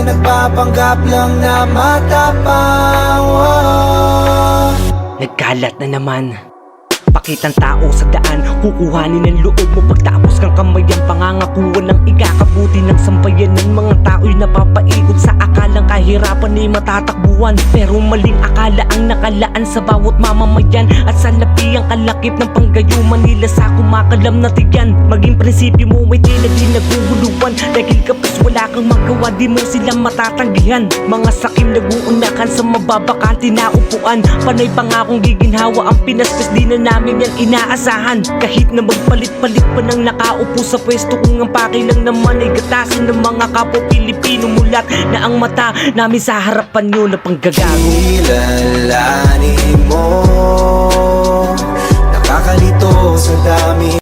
nagpapanggap lang na matapang. Nagkalat na naman. Pakitang tao sa daan, kukuhanin ang loob mo. Pagtapos kang kamayan, pangangakuan ng ikakabuti ng sampayan ng mga tao'y napapaikot sa akalang kahirapan ay matatakbuhan. Pero maling akala ang nakalaan sa bawat mamamayan, at sa labi ang kalakip ng panggayuman nila sa kumakalam na tiyan. Maging prinsipyo mo ay tila di naguguluhan, dahil kapos wala kang magawa, di mo sila matatanggihan. Mga sakim naguunakan sa mababakante na upuan, panay pangakong giginhawa ang pinaspes, di na namin yan inaasahan. Kahit na magpalit-palit pa ng nakaupo sa pwesto, kung ang pakilang naman ay gatasin ng mga kapwa Pilipino, mulat na ang mata namin sa harapan nyo na panggagago. Kilalanin mo, nakakalito sa dami